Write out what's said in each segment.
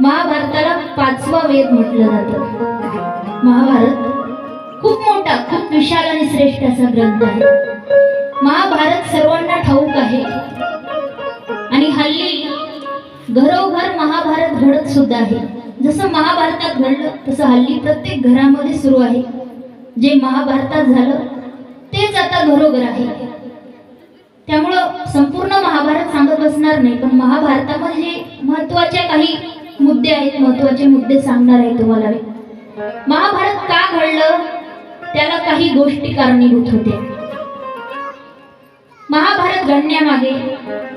महाभारताला पाचवा वेद म्हटलं जातं. महाभारत खूप मोठा, खूप विशाल आणि श्रेष्ठ असा ग्रंथ आहे. महाभारत सर्वांना ठाऊक आहे आणि हल्ली घरोघर महाभारत घडत सुद्धा आहे. जसं महाभारतात घडलं तसं हल्ली प्रत्येक घरामध्ये सुरू आहे. जे महाभारतात झालं तेच आता घरोघर आहे. त्यामुळं संपूर्ण महाभारत सांगत बसणार नाही, पण महाभारतामध्ये जे महत्वाचे काही मुद्दे आहेत, महत्वाचे मुद्दे सांगणार आहे तुम्हाला. महाभारत का घडलं त्याला काही गोष्टी कारणीभूत होत्या. महाभारत घडण्यामागे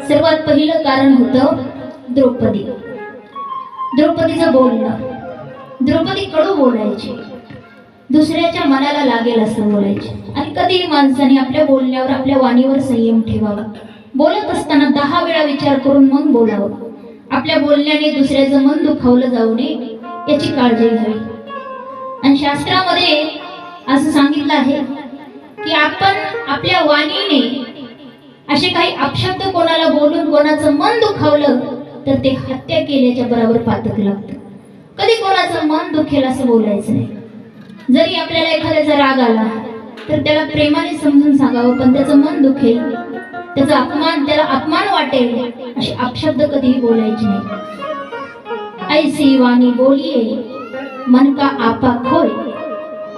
सर्वात पहिलं कारण होतं द्रौपदी. द्रौपदीचं बोलणं. द्रौपदी कडू बोलायची, दुसऱ्याच्या मनाला लागेल असं बोलायचे. आणि कधीही माणसाने आपल्या बोलण्यावर, आपल्या वाणीवर संयम ठेवावा. बोलत असताना 10 वेळा विचार करून मग बोलावं. आपल्या बोलण्याने दुसऱ्याचं मन दुखावलं जाऊ नये याची काळजी घ्यावी. आणि शास्त्रामध्ये असं सांगितलं आहे की आपण आपल्या वाणीने असे काही अपशब्द कोणाला बोलून कोणाचं मन दुखावलं तर ते हत्या केल्याच्या बरोबर पातक लागतं. कधी कोणाचं मन दुखेल असं बोलायचं नाही. जरी आपल्याला एखाद्याचा राग आला तर त्याला प्रेमाने समजून सांगावं, पण त्याचं मन दुखेल, त्याचा अपमान, त्याला अपमान वाटेल असे अपशब्द कधीही बोलायचे नाही. ऐसी वाणी बोलिये मन का आपा खोय,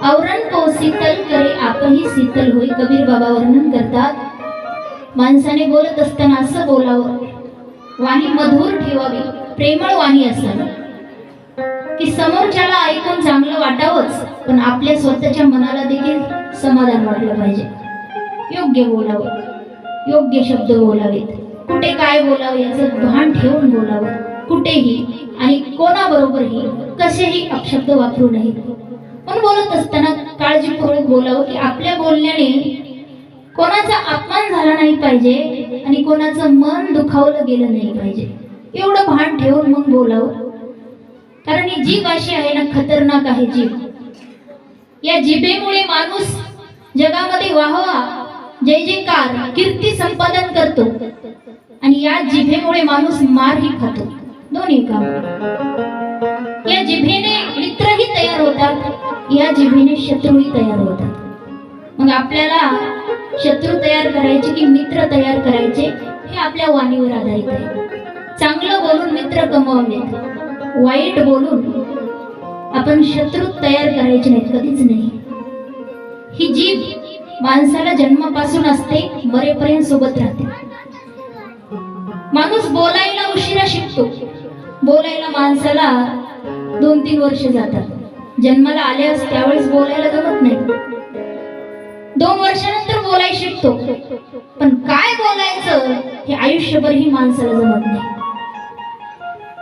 औरण को शीतल करे आपही शीतल होय. कबीर बाबा वर्णन करतात, माणसाने बोलत असताना असं बोलावं, वाणी मधुर ठेवावी, प्रेमळ वाणी असावी की समोरच्याला ऐकून चांगलं वाटावंच, पण आपल्या स्वतःच्या मनाला देखील समाधान वाटलं पाहिजे. योग्य बोलावं, योग्य शब्द बोलावेत, कुठे काय बोलावं याचं भान ठेवून बोलावं. कुठेही आणि कोणाबरोबरही कसेही अपशब्द वापरू नये. पण बोलत असताना काळजीपूर्वक बोलावं की आपल्या बोलण्याने कोणाचा अपमान झाला नाही पाहिजे आणि कोणाचं मन दुखावलं गेलं नाही पाहिजे. एवढं भान ठेवून मग बोलावं. कारण ही जीभ अशी आहे ना, खतरनाक आहे जीभ. या जिभेमुळे माणूस जगामध्ये वाहवा, जय जयकार, कीर्ती संपादन करतो आणि या जिभेमुळे माणूस मारही खातो. दोन्ही काम. या जिभेने मित्रही तयार होतात, या जिभेने शत्रूही तयार होतात. मग आपल्याला शत्रू तयार करायचे की मित्र तयार करायचे हे आपल्या वाणीवर आधारित आहे. चांगलं बोलून मित्र कमवावेत, वाईट बोलून आपण शत्रू तयार करायचे नाहीत, कधीच नाही. ही जीभ माणसाला जन्मापासून असते, मरेपर्यंत सोबत राहते. माणूस बोलायला उशिरा शिकतो. बोलायला माणसाला 2-3 वर्ष जातात. जन्माला आल्यास त्यावेळेस बोलायला जमत नाही. 2 वर्षानंतर बोलायला शिकतो, पण काय बोलायचं हे आयुष्यभरही माणसाला जमत नाही.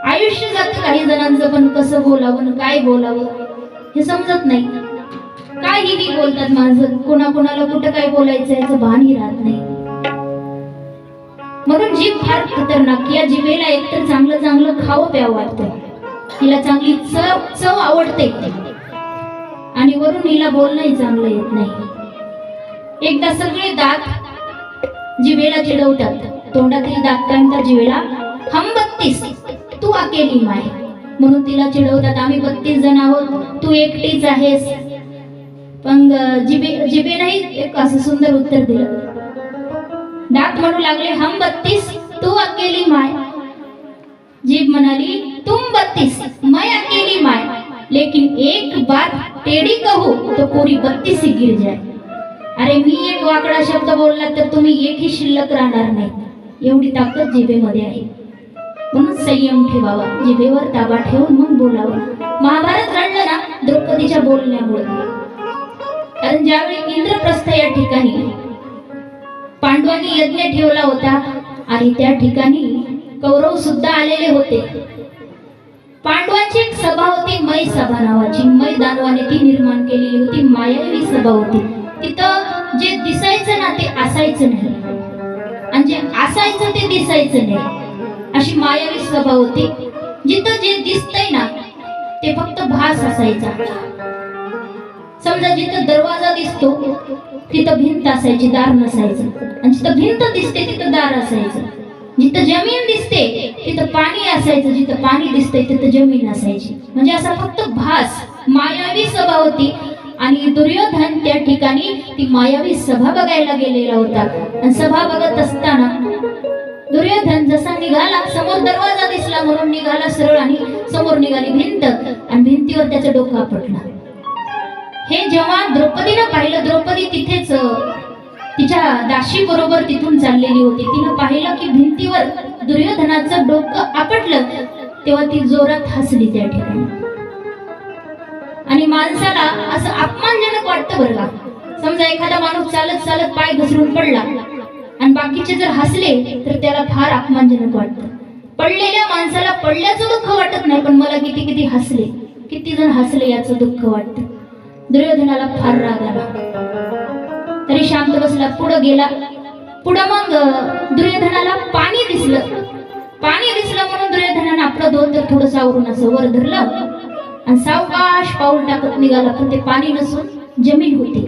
आयुष्य जातं काही जणांचं, पण कसं बोलावं, काय बोलावं हे समजत नाही. काहीही बोलतात माणसं, कोणाकोणाला कुठं काय बोलायचं याचं भानही राहत नाही. म्हणून जीभ फार खतरनाक. या जिभेला एकतर चांगलं चांगलं खावं प्यावं वाटतं, हिला चांगली चव आवडते आणि वरून हिला बोलणंही चांगलं येत नाही. एकदा सगळे दात जिभेला चिडवतात. तोंडातील दात काय म्हणतात जिभेला, हम 32 तू अकेली माय. म्हणून तिला चिडवतात, आम्ही 32 जण आहोत, तू एकटीच आहेस. पण जिभेनेही एक असं सुंदर उत्तर दिलं. दात म्हणू लागले, हम 32 तू अकेली माय. जीभ म्हणाली, तुम 32 मैं अकेली माय, लेकिन एक बात टेढ़ी कहूं तो पूरी 32 ही गिर जाए. अरे मी एक वाकडा शब्द बोलला तर तुम्ही एकही शिल्लक राहणार नाही. एवढी ताकद जिभेमध्ये आहे. म्हणून संयम ठेवावा, जिभेवर ताबा ठेवून मग बोलावं. महाभारत घडलं ना द्रौपदीच्या बोलण्यामुळे. कारण ज्यावेळी इंद्रप्रस्थ या ठिकाणी पांडवांनी यज्ञ ठेवला होता आणि त्या ठिकाणी कौरव सुद्धा आलेले होते. पांडवांची एक सभा होती, मै सभा नावाची. मै दानवाने ती निर्माण केलेली होती. मायावी सभा होती. तिथं जे दिसायचं ना ते असायचं नाही आणि जे असायचं ते दिसायचं नाही, अशी मायावी सभा होती. जिथं जे दिसतंय ना ते फक्त भास असायचा. समजा जिथं दरवाजा दिसतो तिथं भिंत असायची, दार नसायचं. आणि जिथं भिंत दिसते तिथं दार असायचं. जिथं जमीन दिसते तिथं पाणी असायचं, जिथं पाणी दिसतंय तिथं जमीन असायची. म्हणजे असा फक्त भास, मायावी सभा होती. आणि दुर्योधन त्या ठिकाणी ती मायावी सभा बघायला गेलेला होता. आणि सभा बघत असताना दुर्योधन जसा निघाला, समोर दरवाजा दिसला म्हणून निघाला सरळ, आणि समोर निघाली भिंत, आणि भिंतीवर त्याचं डोकं आपटलं. हे जेव्हा द्रौपदीनं पाहिलं, द्रौपदी तिथेच तिच्या दाशी बरोबर तिथून चाललेली होती. तिनं पाहिलं की भिंतीवर दुर्योधनाचं डोकं आपटलं, तेव्हा ती जोरात हसली त्या ठिकाणी. आणि माणसाला असं अपमानजनक वाटतं बरं का. समजा एखादा माणूस चालत चालत पाय घसरून पडला आणि बाकीचे जर हसले तर त्याला फार अपमानजनक वाटतं. पडलेल्या माणसाला पडल्याचं दुःख वाटत नाही, पण मला किती किती हसले, किती जण हसले याचं दुःख वाटतं. दुर्योधनाला फार राग आला, तरी शांत बसला. पुढे गेला. पुढं मग दुर्योधनाला पाणी दिसलं. पाणी दिसलं म्हणून दुर्योधनानं आपलं धोतर थोडं सावरून असं वर धरलं आणि सावकाश पाऊल टाकत निघाला. पण ते पाणी नसून जमीन होती.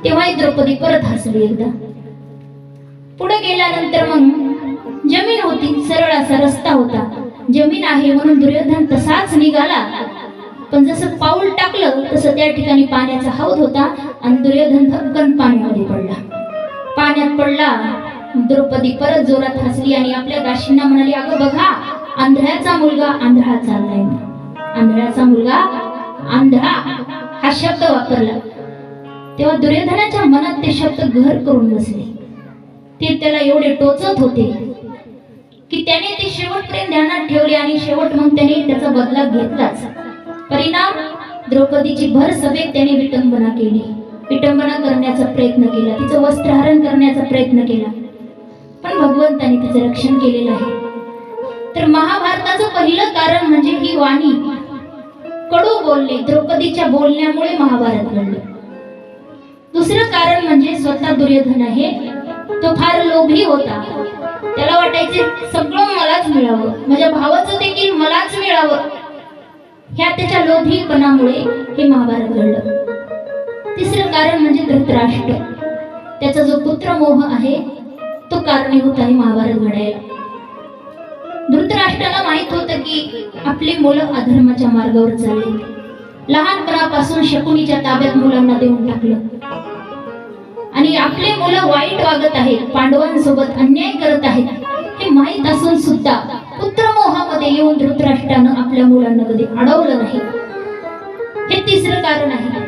तेव्हाही द्रौपदी परत हसली एकदा. पुढे गेल्यानंतर मग जमीन होती, सरळ असा रस्ता होता. जमीन आहे म्हणून दुर्योधन तसाच निघाला, पण जसं पाऊल टाकलं तसं त्या ठिकाणी पाण्याचा हौद होता आणि दुर्योधन धक्कन पाण्यामध्ये पडला. पाण्यात पडला. द्रौपदी परत जोरात हसली आणि आपल्या दाशींना म्हणाली, अगं बघा, आंधळ्याचा मुलगा आंधळा चाललाय. आंधळ्याचा मुलगा आंधळा हा शब्द वापरला. तेव्हा दुर्योधनाच्या मनात ते शब्द घर करून बसले. ते त्याला एवढे टोचत होते की त्याने ते शेवटपर्यंत ध्यानात ठेवले आणि शेवट मग त्याने त्याचा बदला घेतलाच. परिणाम, द्रौपदीची भर सभेत त्याने विटंबना केली, विटंबना करण्याचा प्रयत्न केला, तिचं वस्त्रहरण करण्याचा प्रयत्न केला, पण भगवंताने तिचं रक्षण केलेलं आहे. तर महाभारताचं पहिलं कारण म्हणजे ही वाणी. कडू बोलले, द्रौपदीच्या बोलण्यामुळे महाभारत घडलं. दुसरं कारण म्हणजे स्वतः दुर्योधन आहे, तो फार लोभी होता. त्याला वाटायचे सगळं मलाच मिळावं, माझ्या भावाचं देखील मलाच मिळावं. ह्या त्याच्या लोभीपणामुळे हे महाभारत घडलं. तिसरं कारण म्हणजे धृतराष्ट्र. त्याचा जो पुत्रमोह आहे तो कारणीभूत आहे महाभारत घडायला. धृतराष्ट्राला माहित होतं की आपली मुलं अधर्माच्या मार्गावर चालली. लहानपणापासून शकुनीच्या ताब्यात मुलांना देऊन टाकलं आणि आपले मुलं वाईट वागत आहेत, पांडवांसोबत अन्याय करत आहेत हे माहीत असून सुद्धा पुत्रमोहामध्ये येऊन धृतराष्ट्रानं आपल्या मुलांना कधी अडवलं नाही. हे तिसरं कारण आहे.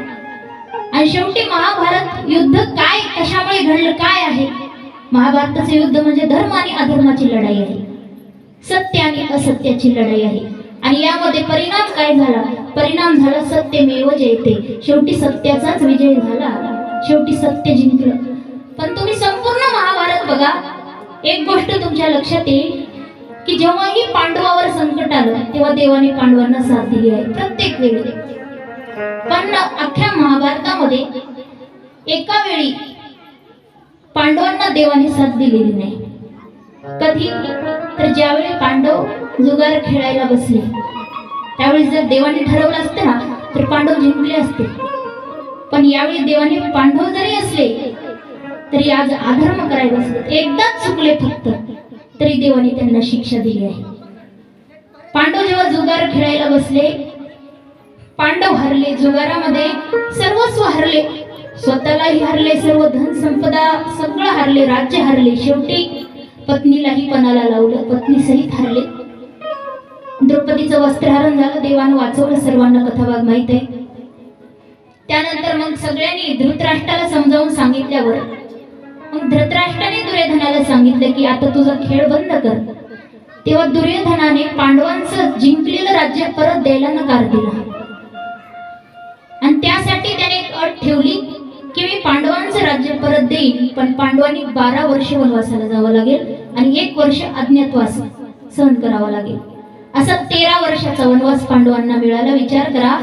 आणि शेवटी महाभारत युद्ध काय, कशामुळे घडलं, काय आहे? महाभारताचे युद्ध म्हणजे धर्म आणि अधर्माची लढाई आहे, सत्य आणि असत्याची लढाई आहे. आणि यामध्ये परिणाम काय झाला? परिणाम झाला सत्यमेव जयते. शेवटी सत्याचाच विजय झाला, शेवटी सत्य जिंकलं. पण तुम्ही संपूर्ण महाभारत बघा, एक गोष्ट तुमच्या लक्षात येईल की जेव्हाही पांडवावर संकट आलं तेव्हा देवाने पांडवांना साथ दिली आहे प्रत्येक वेळी. पण अख्ख्या महाभारतामध्ये एका वेळी पांडवांना देवाने साथ दिलेली नाही. कधी? तर ज्यावेळी पांडव जुगार खेळायला बसले त्यावेळी जर देवाने ठरवलं असतं ना तर पांडव जिंकले असते. पण यावेळी देवाने पांडव जरी असले तरी आज अधर्म करायला बसले, एकदाच चुकले फक्त, तरी देवाने त्यांना शिक्षा दिली आहे. पांडव जेव्हा जुगार खेळायला बसले, पांडव हरले, जुगारामध्ये सर्वस्व हरले, स्वतःलाही हरले, सर्व धन संपदा सगळं हरले, राज्य हरले, शेवटी पत्नीलाही पणाला लावलं, पत्नी सहित हरले. द्रौपदीचं वस्त्रहरण झालं, देवानं वाचवलं, सर्वांना कथाभाग माहित आहे. त्यानंतर मग सगळ्यांनी धृतराष्ट्राला समजावून सांगितल्यावर मग धृतराष्ट्राने दुर्योधनाला सांगितलं की आता तुझा खेळ बंद कर. तेव्हा दुर्योधनाने पांडवांचं जिंकलेलं राज्य परत द्यायला नकार दिला आणि त्यासाठी त्याने एक अट ठेवली की मी पांडवांचं राज्य परत देईन, पण पांडवांनी 12 वर्ष वनवासाला जावं लागेल आणि 1 वर्ष अज्ञातवास सहन करावा लागेल. असा 13 वर्षाचा वनवास पांडवांना मिळाला. विचार करा,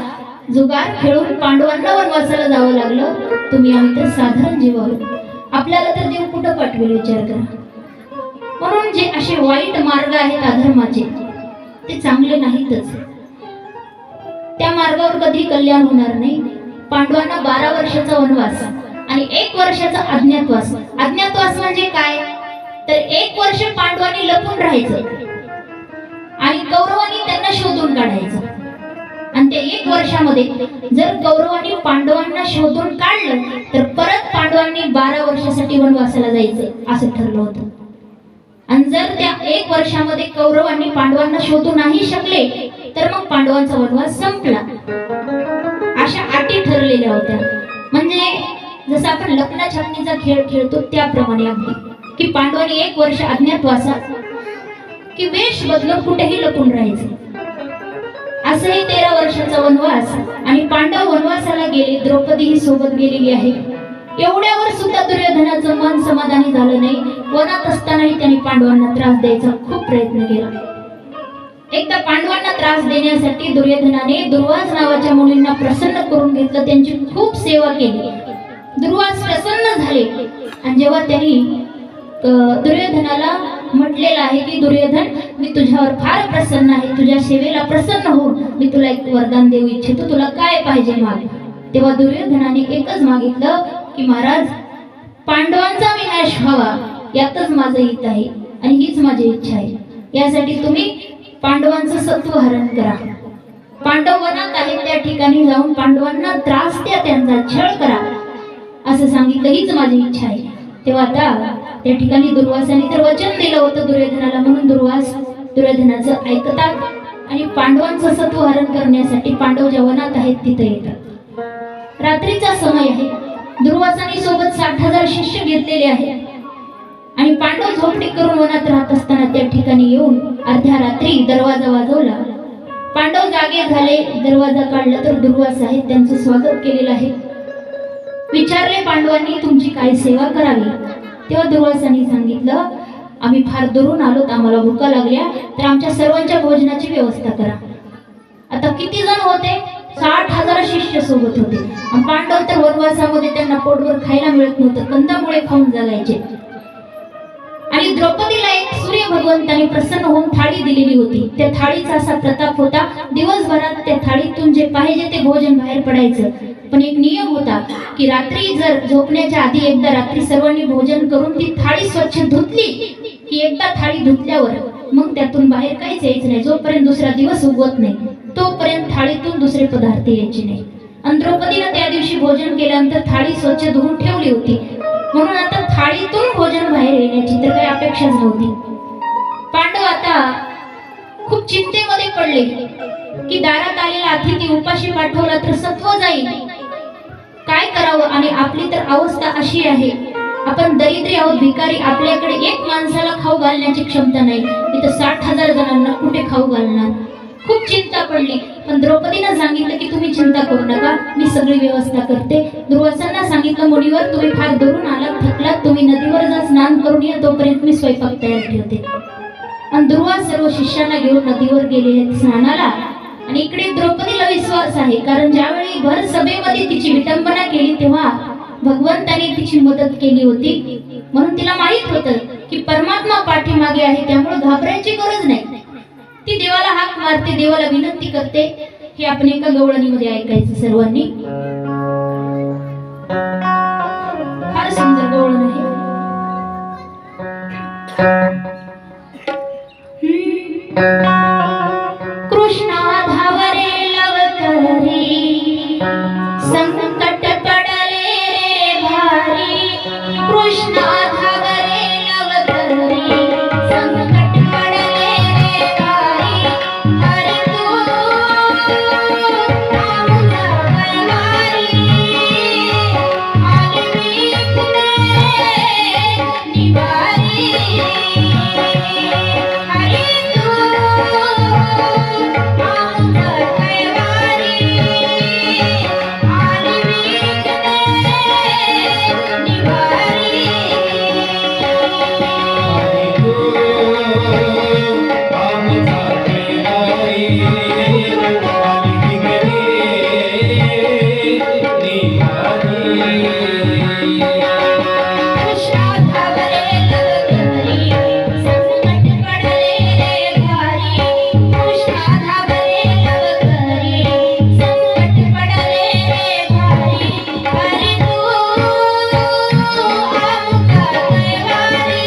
जुगार खेळून पांडवांना वनवासाला जावं लागलं. तुम्ही आम्ही तर साधारण जीव आहोत, आपल्याला तर देव कुठं पाठवेल विचार करा. म्हणून जे असे वाईट मार्ग आहेत अधर्माचे ते चांगले नाहीतच. त्या मार्गावर कधी कल्याण होणार नाही. पांडवांना 12 वर्षाचा वनवास आणि 1 वर्षाचा अज्ञातवास. अज्ञातवास म्हणजे काय? तर 1 वर्ष पांडवांनी लपून राहायचं आणि कौरवांनी त्यांना शोधून काढायचं. आणि त्या 1 वर्षामध्ये जर कौरवांनी पांडवांना शोधून काढलं तर परत पांडवांनी 12 वर्षासाठी वनवासाला जायचं असं ठरलं होतं. आणि जर त्या 1 वर्षामध्ये कौरवांनी पांडवांना शोधू नाही शकले तर मग पांडवांचा वनवास संपला. अशा अटी ठरलेल्या होत्या. म्हणजे जसं आपण लग्न छापणीचा खेळ खेळतो त्याप्रमाणे अगदी की पांडवांनी 1 वर्ष अज्ञातवासात की वेश बदलून कुठेही लपून राहायचं. असंही 13 वर्षाचा वनवास आणि पांडव वनवासाला गेले. द्रौपदी ही सोबत गेलेली आहे. एवढ्यावर सुद्धा दुर्योधनाचं मन समाधानी झालं नाही. वनात असतानाही त्यांनी पांडवांना त्रास द्यायचा खूप प्रयत्न केला. एकदा पांडवांना त्रास देण्यासाठी दुर्योधनाने दुर्वास नावाच्या मुलींना प्रसन्न करून घेतलं. त्यांची खूप सेवा केली. दुर्वास प्रसन्न झाले आणि जेव्हा त्यांनी दुर्योधनाला म्हटलेलं आहे की दुर्योधन मी तुझ्यावर फार प्रसन्न आहे, तुझ्या सेवेला प्रसन्न होऊन मी तुला एक वरदान देऊ इच्छितो, तुला काय पाहिजे माग. तेव्हा दुर्योधनाने एकच मागितलं की महाराज पांडवांचा विनाश व्हावा यातच माझं हित आहे आणि हीच माझी इच्छा आहे. यासाठी तुम्ही पांडवांचं सत्व हरण करा. पांडव वनात आहेत त्या ठिकाणी जाऊन पांडवांना त्रास द्या, त्यांचा छळ करा असं सांगितलं. हीच माझी इच्छा आहे. तेव्हा आता त्या ठिकाणी दुर्वासाने तर वचन दिलं होतं दुर्योधनाला, म्हणून दुर्वास दुर्योधनाचं ऐकतात आणि पांडवांचं सत्व हरण करण्यासाठी पांडव ज्या वनात आहेत तिथे येतात. रात्रीचा समय आहे. दुर्वासाने सोबत 60,000 शिष्य घेतलेले आहेत आणि पांडव झोपडी करून वनात राहत असताना त्या ठिकाणी येऊन अर्ध्या रात्री दरवाजा वाजवला. पांडव जागे झाले. दरवाजा काढला तर दुर्वास आहेत. त्यांचं स्वागत केलेलं आहे. विचारले पांडवांनी तुमची काय सेवा करावी. तेव्हा दुर्वासांनी सांगितलं आम्ही फार दुरून आलोत, आम्हाला भूका लागल्या तर आमच्या सर्वांच्या भोजनाची व्यवस्था करा. आता किती जण होते? 60,000 शिष्य सोबत होते. पांडव तर वनवासामध्ये त्यांना पोटभर खायला मिळत नव्हतं, कंदामुळे खाऊन जगायचे. आणि द्रौपदीला एक सूर्य भगवंताने प्रसन्न होऊन थाळी दिलेली होती. त्या थाळीचा असा प्रताप होता दिवसभरात त्या थाळीतून जे पाहिजे ते भोजन बाहेर पडायचं. पण एक नियम होता की रात्री जर झोपण्याच्या आधी एकदा रात्री सर्वांनी भोजन करून ती थाळी स्वच्छ धुतली की एकदा थाळी धुतल्यावर मग त्यातून बाहेर काहीच यायचं नाही. जोपर्यंत दुसरा दिवस उगवत नाही तोपर्यंत थाळीतून दुसरे पदार्थ यायचे नाही. आणि द्रौपदीनं त्या दिवशी भोजन केल्यानंतर थाळी स्वच्छ धुवून ठेवली होती, म्हणून आता थाळीतून भोजन बाहेर येण्याची तर काही अपेक्षाच नव्हती. पांडव आता खूप चिंतेमध्ये पडले की दारात आलेला अतिथी उपाशी पाठवला तर सत्व जाईल, काय करावं. आणि आपली तर अवस्था अशी आहे, आपण दरिद्री आहोत, भिकारी. आपल्याकडे एक माणसाला खाऊ घालण्याची क्षमता नाही, इथं 60,000 जणांना कुठे खाऊ घालणार. खूप चिंता पडली. पण द्रौपदीनं सांगितलं की तुम्ही चिंता करू नका, मी सगळी व्यवस्था करते. दुर्वासांना सांगितलं मुनीवर तुम्ही फार दुरून आलात, थकलात, तुम्ही नदीवर जा स्नान करून या, तोपर्यंत मी स्वयंपाक तयार ठेवते. आणि दुर्वास सर्व शिष्यांना घेऊन नदीवर गेले स्नानाला. आणि इकडे द्रौपदीला विश्वास आहे, कारण ज्यावेळी भर सभेमध्ये तिची विटंबना केली तेव्हा भगवंताने तिची मदत केली होती. म्हणून तिला माहित होतं की परमात्मा पाठीमागे आहे, त्यामुळे घाबरायची गरज नाही. ती देवाला हाक मारते, देवाला विनंती करते. हे आपण एका गवळणीमध्ये ऐकायचं सर्वांनी. फार सुंदर गवळण आहे. कृष्णा धावरे लवकरी, संकट पडले रे भारी. कृष्णा धावरे लवकरी, संकट पडले रे भारी. हरी तू आमचा बलवारी, आली मीच दे निवारी. हरी तू आमचा बलवारी, आली मीच दे निवारी. कृष्णा धावरे लवकरी, संकट पडले रे भारी. कृष्णा धावरे लवकरी, संकट पडले रे भारी. हरी तू आमचा बलवारी,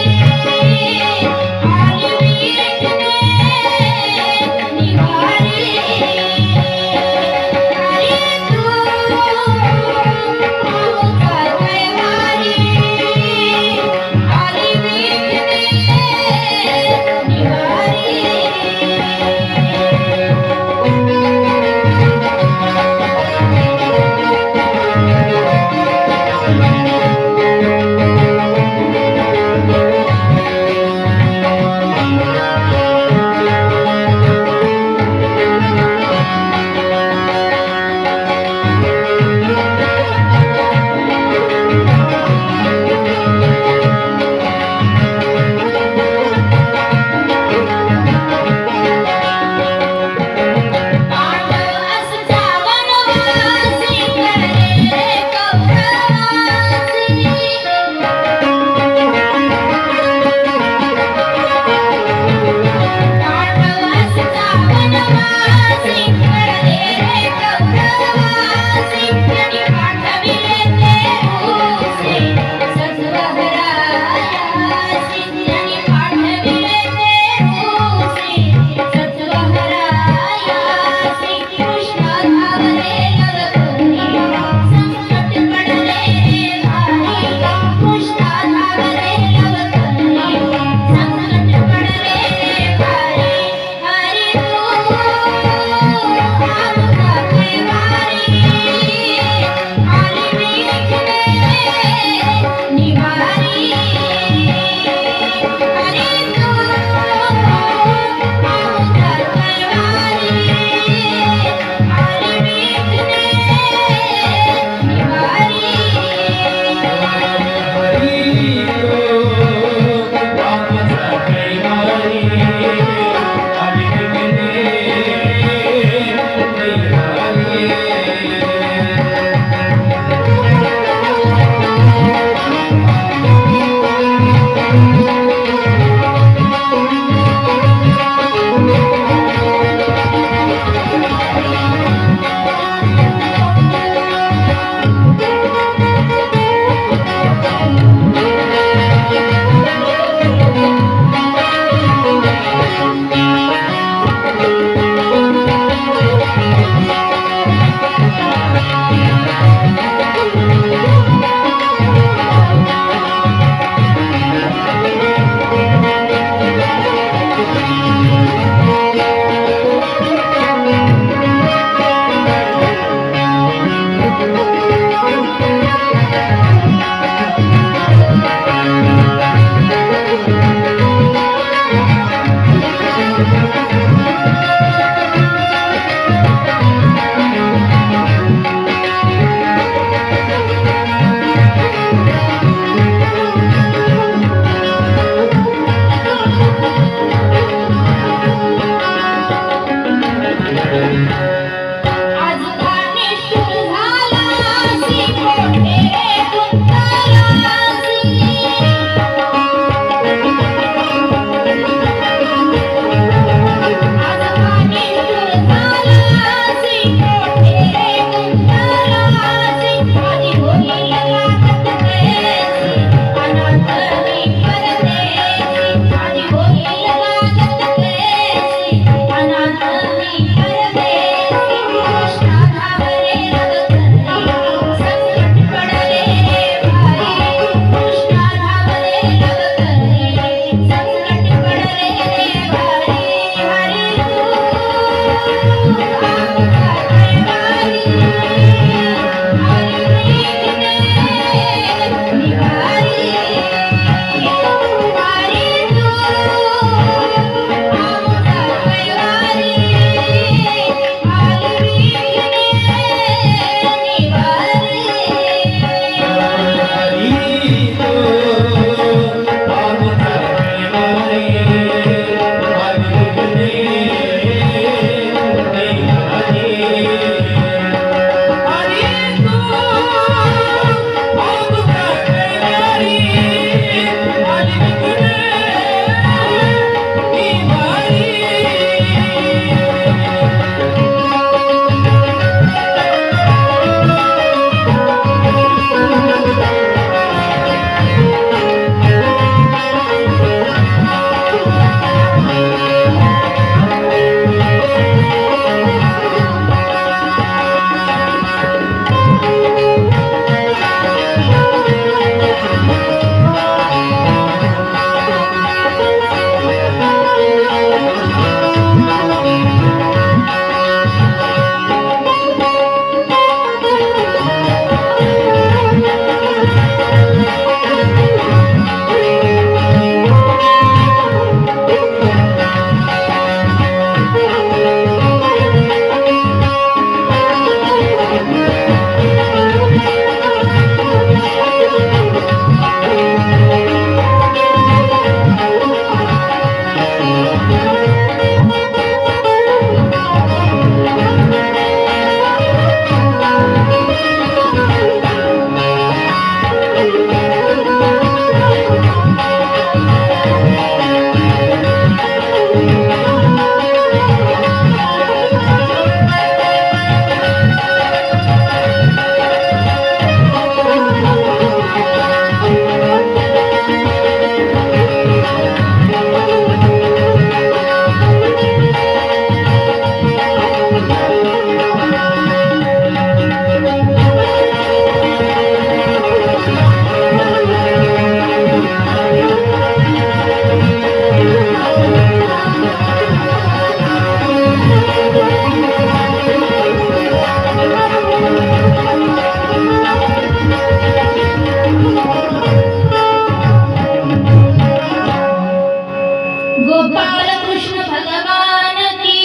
गोपाल कृष्ण भगवान की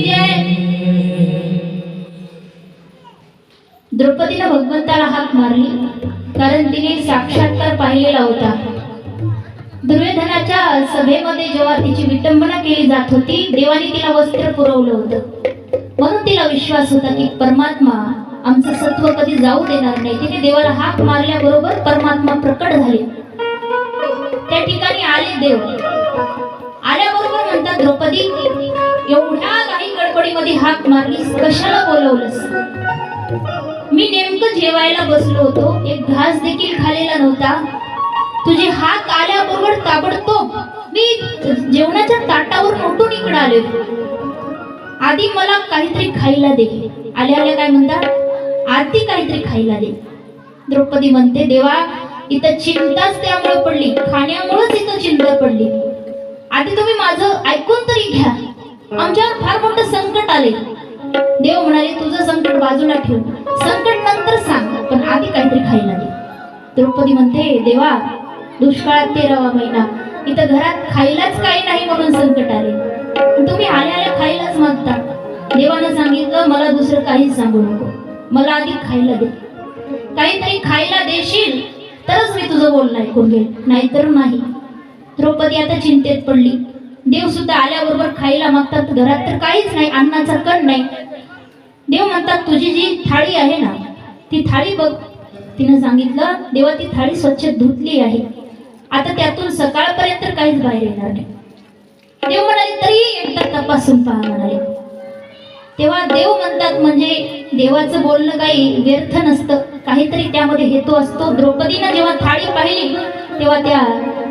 जय। द्रौपदीने भगवंताला हाक मारली कारण तिने साक्षात्कार पाहिलेला होता। दुर्योधनाच्या सभेमध्ये जेव्हा तिची विटंबना केली जात होती, देवाने तिला वस्त्र पुरवलं होतं, म्हणून तिला विश्वास होता की परमात्मा आमचं सत्व कधी जाऊ देणार नाही। तिने देवाला हाक मारल्याबरोबर परमात्मा प्रकट झाले। त्या ठिकाणी आले देव। आल्याबरोबर म्हणतात, द्रौपदी एवढ्या काही गडबडीमध्ये हाक मारलीस, कशाला बोलवलंस? मी नेमकं जेवायला बसलो होतो, एक घास देखील खाल्लेला नव्हता। तुझी हाक आल्याबरोबर ताबडतोब मी जेवणाच्या ताटावर उठून इकडे आले। आधी मला काहीतरी खायला दे। आल्या आल्या काय म्हणतात, आधी काहीतरी खायला दे। द्रौपदी म्हणते, देवा इथं चिंताच त्यामुळे पडली, खाण्यामुळेच इथं चिंता पडली। आधी तुम्ही माझं ऐकून तरी घ्या, आमच्यावर फार मोठं संकट आले। देव म्हणाले, तुझं संकट बाजूला ठेव, संकट नंतर सांग, पण आधी काहीतरी खायला दे। द्रौपदी म्हणते, देवा दुष्काळात 13वा महिना, इथं घरात खायलाच काही नाही म्हणून संकट आले, तुम्ही आल्या आल्या खायलाच मागता। देवानं सांगितलं, मला दुसरं काहीच सांगू नको, मला आधी खायला दे। काहीतरी खायला देशील तरच मी तुझं बोलणं ऐकून घेईन, नाहीतर नाही। द्रौपदी आता चिंतेत पडली। देव सुद्धा आल्याबरोबर खायला मागतात, घरात तर काहीच नाही, अन्नाचा कण नाही। देव म्हणतात, तुझी जी थाळी आहे ना, ती थाळी बघ। तिने सांगितलं, देवा ती थाळी स्वच्छ धुतली आहे, आता त्यातून सकाळपर्यंत काहीच बाहेर येणार नाही। देव म्हणाले, तरी एकदा तपासून पहा म्हणाले। तेव्हा देव म्हणतात, म्हणजे देवाचं बोलणं काही व्यर्थ नसतं, काहीतरी त्यामध्ये हेतू असतो। द्रौपदीनं जेव्हा थाळी पाहिली तेव्हा त्या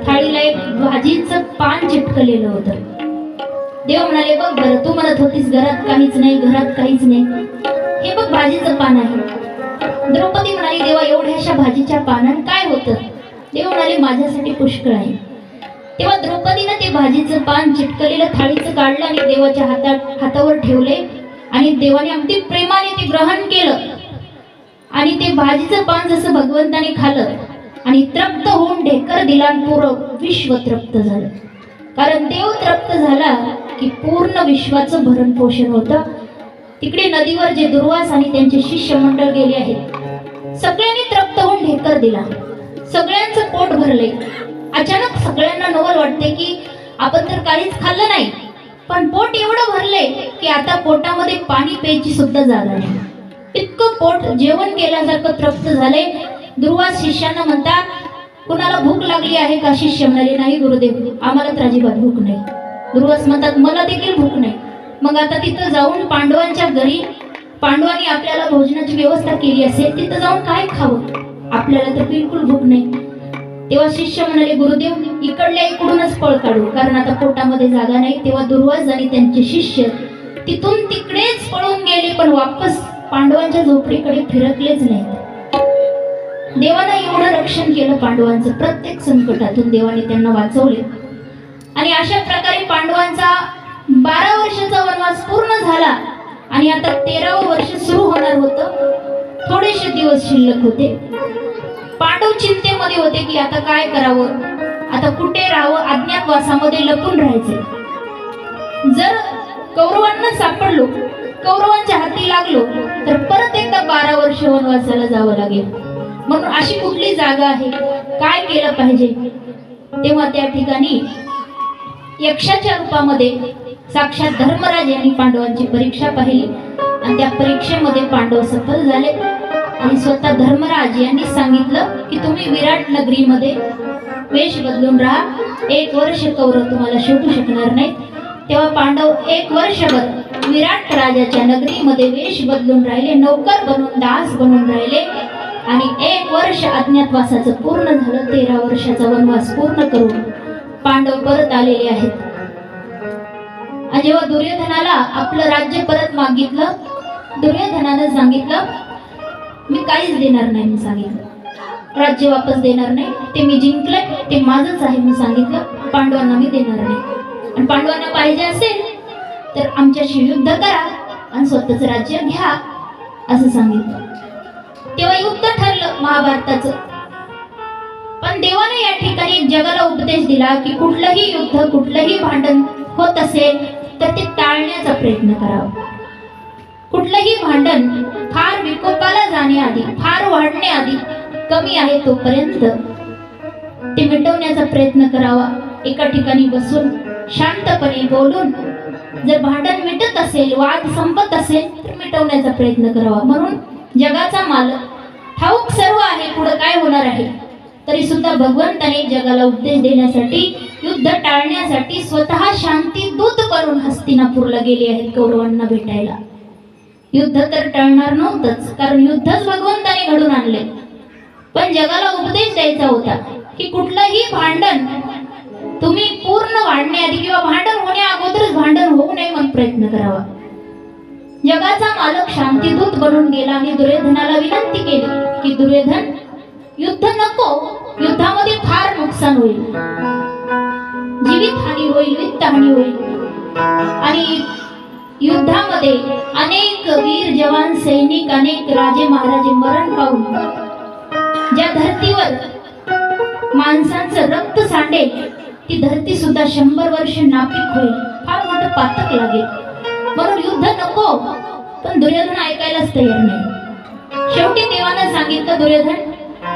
थाळीला एक भाजीचं पान चिटकलेलं होतं। देव म्हणाले, बघ बरं, तू म्हणत होतीस घरात काहीच नाही, घरात काहीच नाही, हे बघ भाजीचं पान आहे। द्रौपदी म्हणाली, देवा एवढ्याशा भाजीच्या पानाने काय होतं? देव म्हणाले, माझ्यासाठी पुष्कळ आहे। तेव्हा द्रौपदीनं ते भाजीचं पान चिटकलेलं थाळीचं काढलं आणि देवाच्या हातावर ठेवले आणि देवाने अगदी प्रेमाने ते ग्रहण केलं आणि ते भाजीचं पान जसं भगवंताने खाल्लं आणि तृप्त होऊन ढेकर दिला आणि पूर्ण विश्व तृप्त झालं। कारण देव तृप्त झाला की पूर्ण विश्वाचं भरण पोषण होतं। तिकडे नदीवर जे दुर्वास आणि त्यांचे शिष्य मंडळ गेले आहेत, सगळ्यांनी तृप्त होऊन ढेकर दिला, सगळ्यांचं पोट भरले। अचानक सगळ्यांना नवल वाटते की आपण तर काहीच खाल्लं नाही, पण पोट एवढं भरले की आता पोटामध्ये पाणी प्यायची सुद्धा जागा नाही, इतकं पोट जेवण केल्यासारखं तृप्त झाले। दुर्वास शिष्यांना म्हणतात, कुणाला भूक लागली आहे का? शिष्य म्हणाले, नाही गुरुदेव, आम्हाला तर अजिबात भूक नाही। दुर्वास म्हणतात, मला देखील भूक नाही। मग आता तिथं जाऊन पांडवांच्या घरी, पांडवांनी आपल्याला भोजनाची व्यवस्था केली असेल, तिथं जाऊन काय खावं? आपल्याला तर बिलकुल भूक नाही। तेव्हा शिष्य म्हणाले, गुरुदेव इकडल्या इकडूनच पळ काढू, कारण आता पोटामध्ये जागा नाही। तेव्हा दुर्वास आणि त्यांचे शिष्य तिथून तिकडेच पळून गेले, पण वापस पांडवांच्या झोपडीकडे फिरकलेच नाही। देवानं एवढं रक्षण केलं पांडवांचं, प्रत्येक संकटातून देवाने त्यांना वाचवले आणि अशा प्रकारे पांडवांचा 12 वर्षाचा वनवास पूर्ण झाला आणि आता 13वं वर्ष सुरू होणार होतं। थोडेसे दिवस शिल्लक होते। पांडव चिंतेमध्ये होते की आता काय करावं, आता कुठे राहावं, अज्ञातवासामध्ये लपून राहायचे। जर कौरवांना सापडलो, कौरवांच्या हाती लागलो तर परत एकदा 12 वर्ष वनवासाला जावं लागेल, म्हणून अशी कुठली जागा आहे, काय केलं पाहिजे? तेव्हा त्या ठिकाणी यक्षाच्या रूपामध्ये साक्षात धर्मराज यांनी पांडवांची परीक्षा पाहिली आणि त्या परीक्षेमध्ये पांडव सफल झाले आणि स्वतः धर्मराज यांनी सांगितलं की तुम्ही विराट नगरीमध्ये वेश बदलून राहा, 1 वर्ष कौरव तुम्हाला शोधू शकणार नाही। तेव्हा पांडव 1 वर्षभर विराट राजाच्या नगरीमध्ये वेश बदलून राहिले, नौकर बनून, दास बनून राहिले आणि 1 वर्ष अज्ञातवासाचं पूर्ण झालं। 13 वर्षाचा वनवास पूर्ण करून पांडव परत आलेले आहेत। आणि जेव्हा दुर्योधनाला आपलं राज्य परत मागितलं, दुर्योधनानं सांगितलं, मी काहीच देणार नाही, मी सांगितलं राज्य वापस देणार नाही, ते मी जिंकलंय, ते माझंच आहे, मी सांगितलं पांडवांना मी देणार नाही। आणि पांडवांना पाहिजे असेल तर आमच्याशी युद्ध करा आणि स्वतःच राज्य घ्या असं सांगितलं. तेव्हा युद्ध ठरलं महाभारताचं. पण देवाने या ठिकाणी एक जगाला उपदेश दिला की कुठलंही युद्ध कुठलंही भांडण होत असेल तर ते टाळण्याचा प्रयत्न करावा. कुठलंही भांडण फार विकोपाला जाण्याआधी, फार वाढण्याआधी कमी आहे तोपर्यंत ते मिटवण्याचा प्रयत्न करावा. एका ठिकाणी बसून शांतपणे बोलून जर भांडण मिटत असेल, वाद संपत असेल तर मिटवण्याचा प्रयत्न करावा. म्हणून जगाचा मालक ठाऊक सर्व आहे पुढे काय होणार आहे, तरी सुद्धा भगवंताने जगाला उपदेश देण्यासाठी, युद्ध टाळण्यासाठी स्वतः शांती दूत बनून हस्तिनापूरला गेले आहेत कौरवांना भेटायला. युद्ध तर टळणार नव्हतंच, कारण युद्धच भगवंताने घडून आणले. पण जगाला उपदेश द्यायचा होता की कुठलंही भांडण तुम्ही पूर्ण वाढण्याआधी किंवा भांडण होण्या अगोदरच भांडण होऊ नये म्हणून प्रयत्न करावा. जगाचा मालक शांतीदूत बनून गेला आणि दुर्योधनाला विनंती केली की दुर्योधन, युद्ध नको, युद्धामध्ये फार नुकसान होईल, जीवितहानी होईल, वित्तहानी होईल आणि युद्धामध्ये अनेक वीर जवान सैनिक, अनेक राजे महाराजे मरण पावून ज्या धर्तीवर माणसांचं रक्त सांडेल ती धरती सुद्धा 100 वर्ष नापीक होईल, फार मोठं पातक लागेल. म्हणून युद्ध नको. पण दुर्योधन ऐकायलाच तयार नाही. शेवटी देवानं सांगितलं, दुर्योधन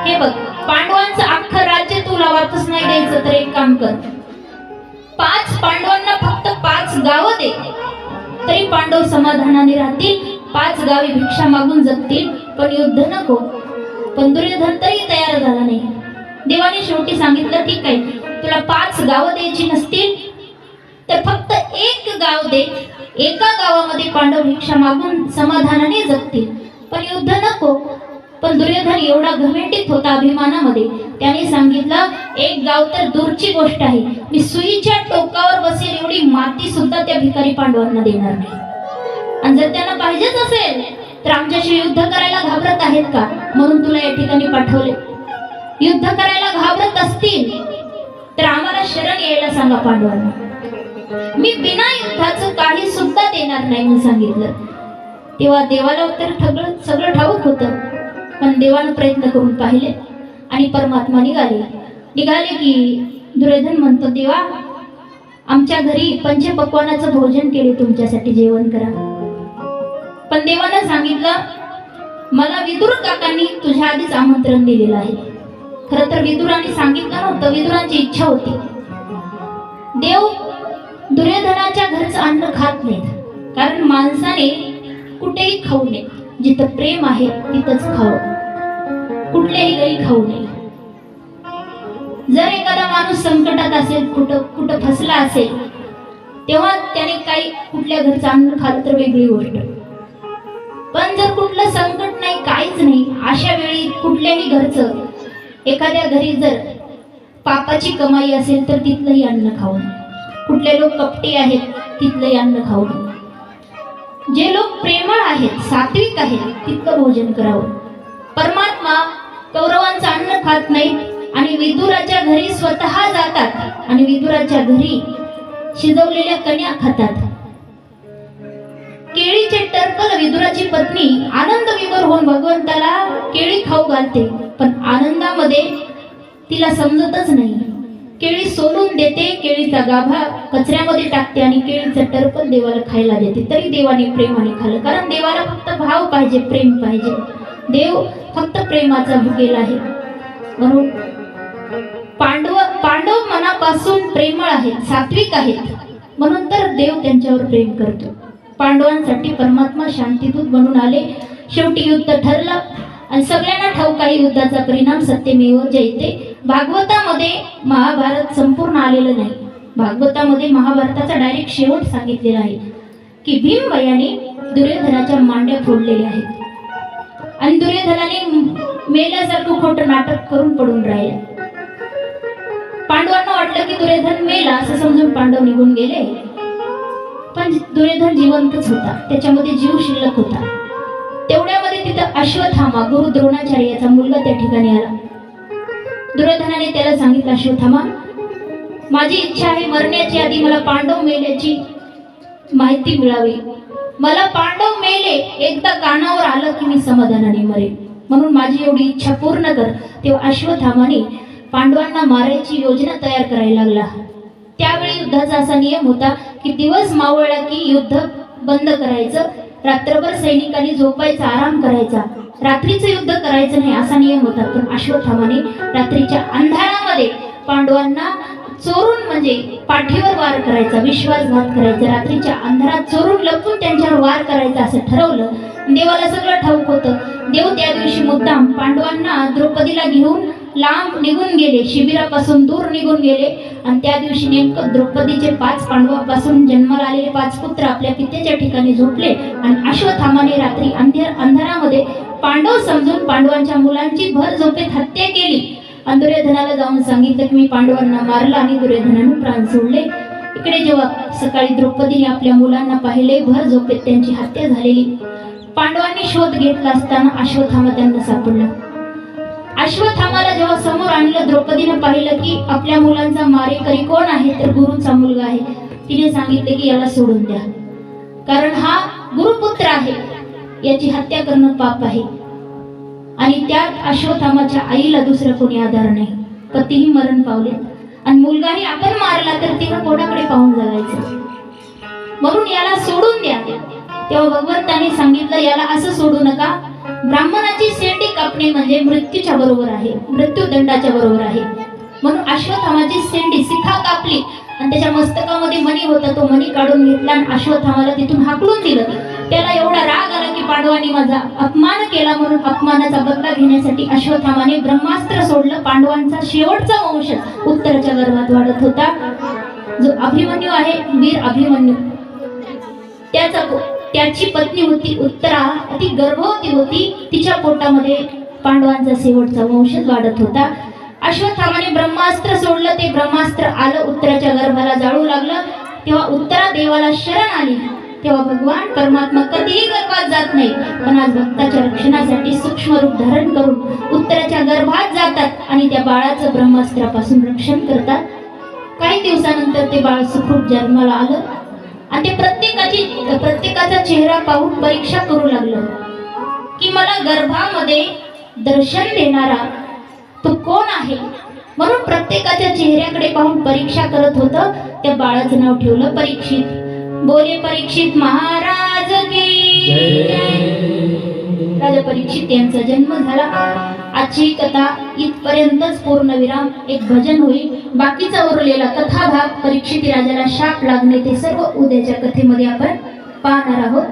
हे बघ, पांडवांचं अख्खं राज्य तुला वापस नाही द्यायचं तर एक काम कर, 5 पांडवांना फक्त 5 गावं दे, तरी पांडव समाधानाने राहतील, 5 गावी भिक्षा मागून जगतील, पण युद्ध नको. पण दुर्योधन तरी तयार झाला नाही. देवाने शेवटी सांगितलं, ठीक आहे, तुला 5 गावं द्यायची नसतील तर फक्त 1 गाव दे, एका गावामध्ये पांडव भिक्षा मागून समाधानाने जगतील, पण युद्ध नको. पण दुर्योधन एवढा घमेंडीत होता अभिमानामध्ये, त्याने सांगितलं, 1 गाव तर दूरची गोष्ट आहे, मी सुईच्या टोकावर बसेल एवढी माती सुद्धा त्या भिकारी पांडवांना देणार नाही. आणि जर त्यांना पाहिजेच असेल तर आमच्याशी युद्ध करायला घाबरत आहेत का, म्हणून तुला या ठिकाणी पाठवले. युद्ध करायला घाबरत असतील तर आम्हाला शरण यायला सांगा पांडवांना, मी बिना युद्धाचं काही सुद्धा देणार नाही म्हणून सांगितलं. तेव्हा देवाला तर सगळं ठाऊक होतं, पण देवानं प्रयत्न करून पाहिले आणि परमात्मा निघाले की दुर्योधन म्हणतो, देवा आमच्या घरी पंचपक्वानाचं भोजन केले, तुमच्यासाठी जेवण करा. पण देवानं सांगितलं, मला विदुर काकांनी तुझ्या आधीच आमंत्रण दिलेलं आहे. खरं तर विदुरांनी सांगितलं नव्हतं, विदुरांची इच्छा होती. देव दुर्योधनाच्या घरचं अन्न खात नाहीत, कारण माणसाने कुठेही खाऊ नये, जिथं प्रेम आहे तिथंच खावं, कुठल्याही घरी खाऊ नये. जर एखादा माणूस संकटात असेल, कुठं फसला असेल, तेव्हा त्याने काही कुठल्या घरचं अन्न खाल्लं तर वेगळी गोष्ट. पण जर कुठलं संकट नाही, काहीच नाही, अशा वेळी कुठल्याही घरचं, एखाद्या घरी जर पापाची कमाई असेल तर तिथलंही अन्न खाऊ नये. कुठले लोक कपटी आहेत तिथलंही अन्न खाऊ नये. जे लोक प्रेमळ आहेत, सात्विक आहेत, तितकं भोजन करावं. परमात्मा कौरवांचं अन्न खात नाही आणि विदुराच्या घरी स्वतः जातात आणि विदुराच्या घरी शिजवलेल्या कन्या खातात. केळीचे टरफल विदुराची पत्नी आनंद विभोर होऊन भगवंताला केळी खाऊ घालते, पण आनंदामध्ये तिला समजतच नाही. केळी सोलून देते, केळीचा गाभा कचऱ्यामध्ये टाकते आणि केळीचं टरफल देवाला खायला देते. तरी देवाने प्रेमाने खाल्लं, कारण देवाला फक्त भाव पाहिजे, प्रेम पाहिजे. देव फक्त प्रेमाचा भुकेला आहे. म्हणून पांडव मनापासून प्रेमळ आहेत, सात्विक आहेत, म्हणून तर देव त्यांच्यावर प्रेम करतो. पांडवांसाठी परमात्मा शांतीदूत बनून आले. शेवटी युद्ध ठरलं आणि सगळ्यांना ठाऊक आहे युद्धाचा परिणाम सत्यमेव जयते. भागवतामध्ये महाभारत संपूर्ण आलेलं नाही. भागवतामध्ये महाभारताचा डायरेक्ट शेवट सांगितलेला आहे की भीमबाईने दुर्योधनाच्या मांड्या फोडलेल्या आहेत आणि दुर्योधनाने मेल्यासारखं खोटं नाटक करून पडून राहिले. पांडवांना वाटलं की दुर्योधन मेला असं समजून पांडव निघून गेले, पण दुर्योधन जिवंतच होता, त्याच्यामध्ये जीव शिल्लक होता. तेवढ्यामध्ये तिथं अश्वत्थामा गुरु द्रोणाचार्याचा मुलगा त्या ठिकाणी आला. दुर्योधनाने त्याला सांगितलं, अश्वत्थामा माझी इच्छा आहे मरण्याची आधी मला पांडव मेल्याची माहिती मिळावी. मला पांडव मेले एकदा कानावर आलं की मी समाधानाने मरेन, म्हणून माझी एवढी इच्छा पूर्ण कर. तेव्हा अश्वत्थामाने पांडवांना मारायची योजना तयार करायला लागला. त्यावेळी युद्धाचा असा नियम होता की दिवस मावळला की युद्ध बंद करायचं, रात्रभर सैनिकांनी झोपायचा, आराम करायचा, रात्रीचं युद्ध करायचं नाही असा नियम होता. पण अश्वत्थामाने रात्रीच्या अंधारामध्ये पांडवांना चोरून म्हणजे पाठीवर वार करायचा, विश्वासघात करायचा, रात्रीच्या अंधारात चोरून लपून त्यांच्यावर वार करायचा असं ठरवलं. देवाला सगळं ठाऊक होतं. देव त्या दिवशी मुद्दाम पांडवांना द्रौपदीला घेऊन लांब निघून गेले, शिबिरापासून दूर निघून गेले. आणि त्या दिवशी नेमकं द्रौपदीचे 5 पांडवापासून जन्माला आलेले 5 पुत्र आपल्या पित्याच्या ठिकाणी झोपले. आणि अश्वत्थामाने रात्री अंधारामध्ये पांडव समजून पांडवांच्या मुलांची भर झोपेत हत्या केली. आणि दुर्योधनाला जाऊन सांगितलं की मी पांडवांना मारलं आणि दुर्योधनाने प्राण सोडले. इकडे जेव्हा सकाळी द्रौपदीने आपल्या मुलांना पाहिले, भर झोपेत त्यांची हत्या झालेली. पांडवांनी शोध घेतला असताना अश्वत्थामा त्यांना सापडला. अश्वत्थामाला जेव्हा समोर आणलं, द्रौपदीने पाहिलं की आपल्या मुलांचा मारेकरी कोण आहे, तर गुरुचा मुलगा आहे. तिने सांगितले की याला सोडून द्या, कारण हा गुरुपुत्र आहे, याची हत्या करणं पाप आहे. आणि त्यात अश्वत्थामाच्या आईला दुसरं कोणी आधार नाही, पतीही मरण पावले आणि मुलगाही आपण मारला तर तिला कोणाकडे पाहून जगायचं, म्हणून याला सोडून द्या. तेव्हा भगवंताने सांगितलं याला असं सोडू नका. ब्राह्मणाची शेंडी कापणे म्हणजे मृत्यूच्या बरोबर आहे, मृत्यूदंडाच्या बरोबर आहे. म्हणून अश्वत्थामाची शेंडी शिखा कापली आणि त्याच्या मस्तकामध्ये मणी होता, तो मणी काढून घेतला आणि अश्वत्थामाला तिथून हाकलून दिलं. त्याला एवढा राग आला की पांडवांनी माझा अपमान केला, म्हणून अपमानाचा बदला घेण्यासाठी अश्वत्थामाने ब्रह्मास्त्र सोडलं. पांडवांचा शेवटचा वंश उत्तराच्या गर्भात वाढत होता, जो अभिमन्यू आहे, वीर अभिमन्यू. त्याची पत्नी होती उत्तरा, ती गर्भवती होती, तिच्या पोटामध्ये पांडवांचा शेवटचा वंशच वाढत होता. अश्वत्थामाने ब्रह्मास्त्र सोडलं, ते ब्रह्मास्त्र आलं उत्तराच्या गर्भाला जाळू लागलं. तेव्हा उत्तरा देवाला शरण आली. तेव्हा भगवान परमात्मा कधीही गर्भात जात नाही, पण आज भक्ताच्या रक्षणासाठी सूक्ष्म रूप धारण करून उत्तराच्या गर्भात जातात आणि त्या बाळाचं ब्रह्मास्त्रापासून रक्षण करतात. काही दिवसानंतर ते बाळ सुखरूप जन्माला आलं आणि ते प्रत्येकाचा चेहरा पाहून परीक्षा करू लागलं की मला गर्भामध्ये दर्शन देणारा तो कोण आहे. म्हणून प्रत्येकाच्या चेहऱ्याकडे पाहून परीक्षा करत होतं. त्या बाळाचं नाव ठेवलं परीक्षित. बोले परीक्षित महाराज की जय. राजा परीक्षित यांचा जन्म झाला. आजची कथा इथपर्यंतच पूर्णविराम. एक भजन होईल, बाकीचा उरलेला कथाभाग परीक्षित राजाला शाप लागणे ते सर्व उद्याच्या कथेमध्ये आपण पाहणार आहोत.